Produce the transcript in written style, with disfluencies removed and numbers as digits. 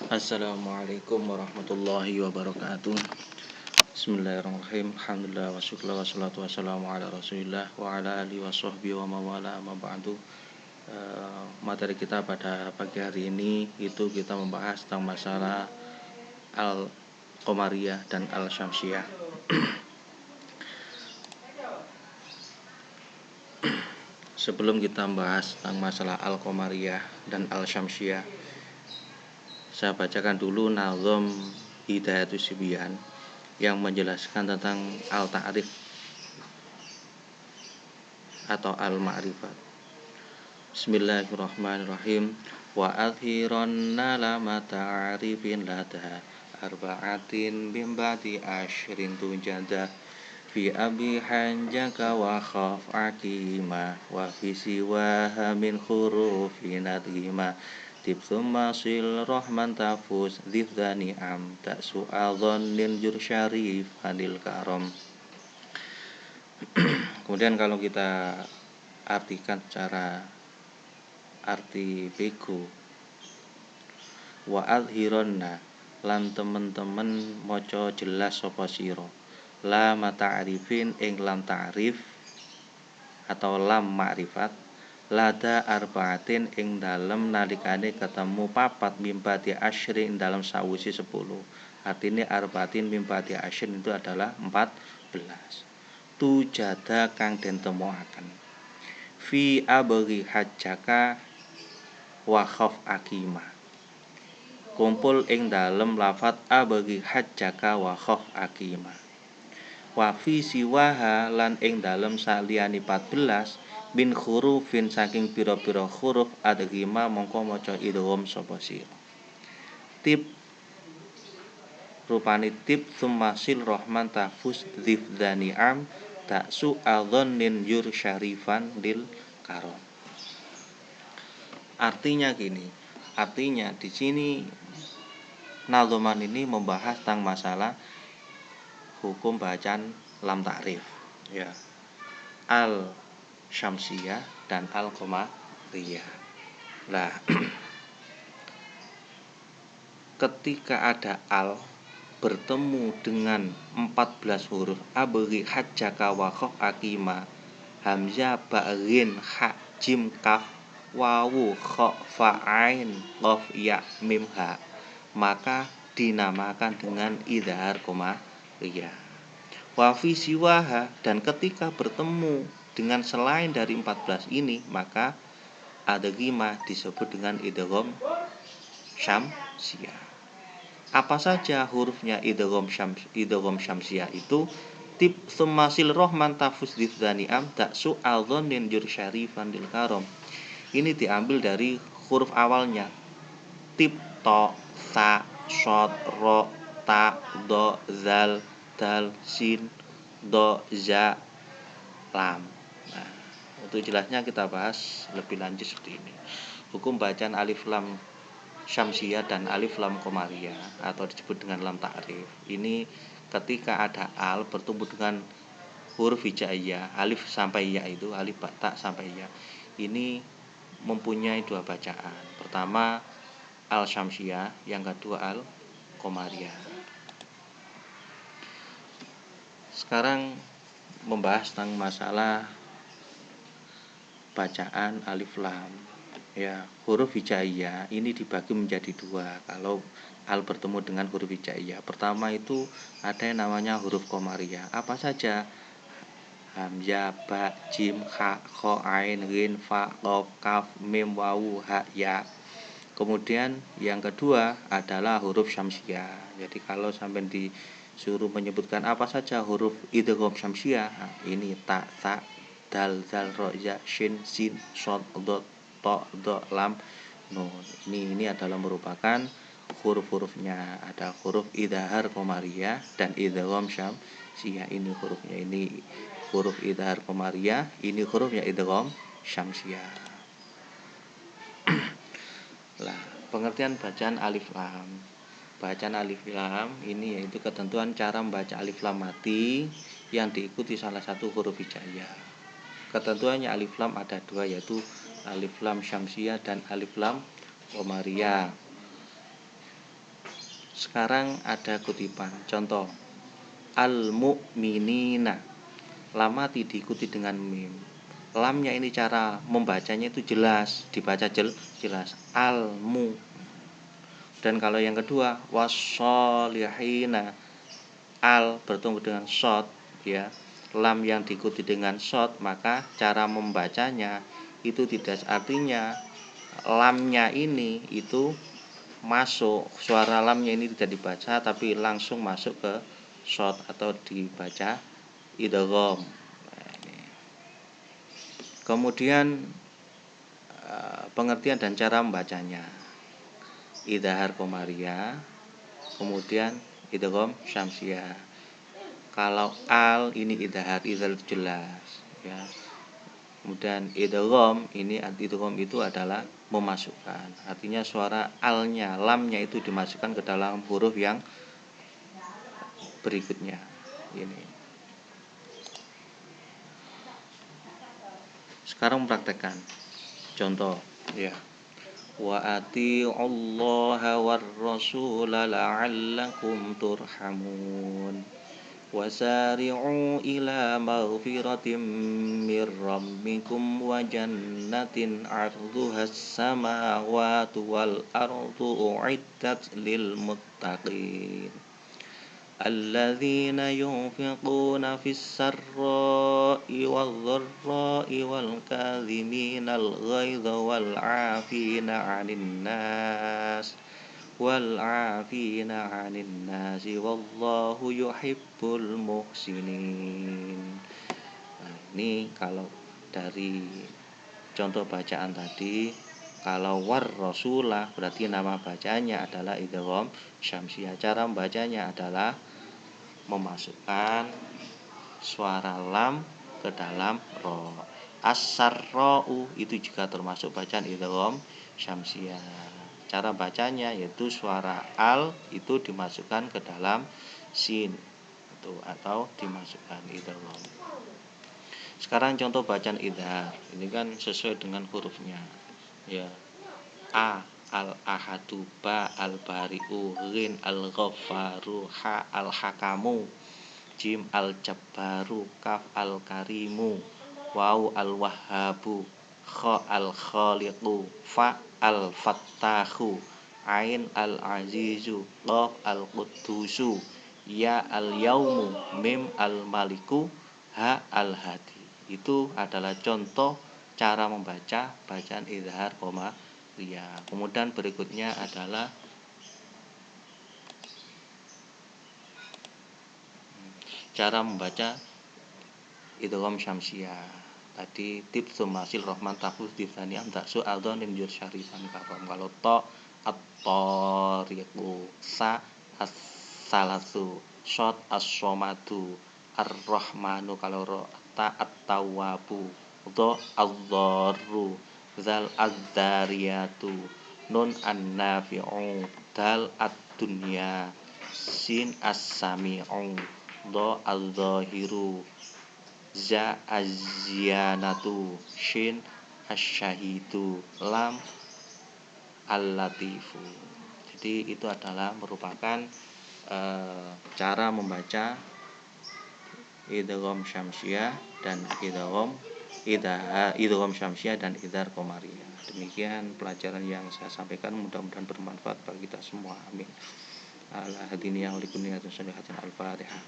Assalamualaikum warahmatullahi wabarakatuh. Bismillahirrahmanirrahim. Alhamdulillah wa syukur wa salatu wassalamu ala rasulillah wa ala alihi wa sahbihi wa mawala amma ba'du. Materi kita pada pagi hari ini itu kita membahas tentang masalah Al-Qamariyah dan Al-Syamsiyah. Sebelum kita membahas tentang masalah Al-Qamariyah dan Al-Syamsiyah, saya bacakan dulu nazam Hidayatus Sibyan yang menjelaskan tentang al-ta'rif atau al-ma'rifat. Bismillahirrahmanirrahim. Wa adhiranna lama ta'rifin lada arba'atin bimbati ashrin tujada fi abi hanjaka wa khaf akima wa fi siwaha min khurufin adhima tibthumma sil rahman tafus dhidhani am ta'su'adhan ninjur syarif anil karam. Kemudian kalau kita artikan secara arti bego, wa adhironna lan temen-temen maca jelas sapa sira la mata'rifin ing lam ta'rif atau lam ma'rifat lada arba'atin ing dalem nalikane ketemu papat mimbati asyri ing dalem sawisi 10. Artinya arba'atin mimbati asyri itu adalah 14. Tujada kang den temoaken fi abghi hajjaka wa khaf akima. Kumpul ing dalem lafat abghi hajjaka wa khaf akima. Wa fi siwaha lan ing dalem saliyane 14 bin hurufin saking pira-pira huruf adghima mongko maca idgham sapa sira. Tip rupane tip summasil rahman tafus dzifdzani am ta'su adhannin yur syarifan lil karom. Artinya di sini nazoman ini membahas tentang masalah hukum bacaan lam ta'rif, ya, Al-Syamsiyah dan Al-Qamariyah. Nah, ketika ada al bertemu dengan 14 huruf abghi hajjaka wa khaf akima, hamzah ba'rin ha jim kaf wawu kha fa ain qaf ya mim ha, maka dinamakan dengan idhar qamariyah. Wa fi siwaha, dan ketika bertemu dengan selain dari 14 ini, maka adghima disebut dengan idgham syamsiyah. Apa saja hurufnya idgham syamsiyah itu? Tip summasil rahman tafus dzani am ta'su adhannin jur syarifan lil karam. Ini diambil dari huruf awalnya. Tip to, sa, shod, ro, ta, do, zal, dal, sin, do, za, lam. Nah, untuk jelasnya kita bahas lebih lanjut seperti ini. Hukum bacaan alif lam syamsiyah dan alif lam qamariyah atau disebut dengan lam ta'rif. Ini ketika ada al bertemu dengan huruf hijaiyah, alif sampai ya itu, alif ta sampai ya. Ini mempunyai dua bacaan. Pertama al-syamsiyah, yang kedua al-qamariyah. Sekarang membahas tentang masalah bacaan alif lam. Ya, huruf hijaiyah ini dibagi menjadi dua kalau al bertemu dengan huruf hijaiyah. Pertama itu ada yang namanya huruf qamariyah. Apa saja? Hamzah, ba, jim, kha, kha, ain, ghin, fa, qaf, kaf, mim, wawu, ha, ya. Kemudian yang kedua adalah huruf syamsiyah. Jadi kalau sampai disuruh menyebutkan apa saja huruf idgham syamsiyah, nah, ini ta, sa, dal, zal, ro, ya, shin, sin, shod, dot, to, do, lam, nun. Ini adalah merupakan huruf-hurufnya. Ada huruf idhar qamariyah dan idgham syamsiyah. Ini hurufnya, ini huruf idhar qamariyah, ini hurufnya idgham syamsiyah. Lah, pengertian bacaan alif lam. Bacaan alif lam ini yaitu ketentuan cara membaca alif lam mati yang diikuti salah satu huruf hijaiyah. Ketentuannya alif lam ada dua, yaitu alif lam syamsiyah dan alif lam qamariyah. Sekarang ada kutipan. Contoh, al-mu'minina. Lam mati diikuti dengan mim. Lamnya ini cara membacanya itu jelas, dibaca jelas. Al-mu. Dan kalau yang kedua, was-solihina. Al bertemu dengan shot, ya. Lam yang diikuti dengan shot, maka cara membacanya itu tidak, artinya lamnya ini itu masuk, suara lamnya ini tidak dibaca tapi langsung masuk ke shot atau dibaca idgham. Kemudian pengertian dan cara membacanya. Idhar komariah, kemudian idgham syamsiah. Kalau al ini idhar jelas, ya. Kemudian idgham itu adalah memasukkan. Artinya suara alnya, lamnya itu dimasukkan ke dalam huruf yang berikutnya. Ini. Sekarang mempraktekkan. Contoh, ya. Wa ati'ullaha war rasula la'allakum turhamun. Wasari'u ila maghfiratin mir rabbikum wa jannatin 'arduhas samawati wal ardu u'iddat lil muttaqin alladzina yunfiquna fis sarra'i wal dharra'i wal kadhiminal ghaidha wal 'afina 'anil nas wal'afina 'anil nasi wallahu yuhibbul muhsinin. Nah, ini kalau dari contoh bacaan tadi, kalau war rasulah berarti nama bacanya adalah idgham syamsiah. Cara membacanya adalah memasukkan suara lam ke dalam ro. As-sarra'u itu juga termasuk bacaan idgham syamsiah. Cara bacanya yaitu suara al itu dimasukkan ke dalam sin itu, atau dimasukkan idgham. Sekarang contoh bacaan idhar. Ini kan sesuai dengan hurufnya. Ya. A al-ahadu, ba al-bari'u, ghin al-ghaffaru, ha al-hakamu, jim al-jabbaru, kaf al-karimu, waw al-wahhabu, kha al-khaliqu, fa al-fattahu, ain al-azizu, qaf al-quddusu, ya al-yaumu, mim al-maliku, ha al-hadi. Itu adalah contoh cara membaca bacaan idhar komariah. Kemudian berikutnya adalah cara membaca idgham syamsiah. Tadi tips masil rahman tafuz difani amdak su'adhan injur syarifan karom. Kalau to at-tariqu, sa as-salasu, shot as-somadu, ar-rahmanu, kalau ro ta at-tawwabu, dha adh-dharru, zal ad-dhariyatu, nun an-nafi'u, dal ad-dunya, sin as-sami'u, dha adh-dhahiru, za az-ziyanatu, shin asy-syahidu, lam al-latifu. Jadi itu adalah merupakan cara membaca idgham syamsiah dan idgham syamsiah dan idhar komariah. Demikian pelajaran yang saya sampaikan, mudah-mudahan bermanfaat bagi kita semua. Amin. Ala hadiniya wa likulli al-Fatihah.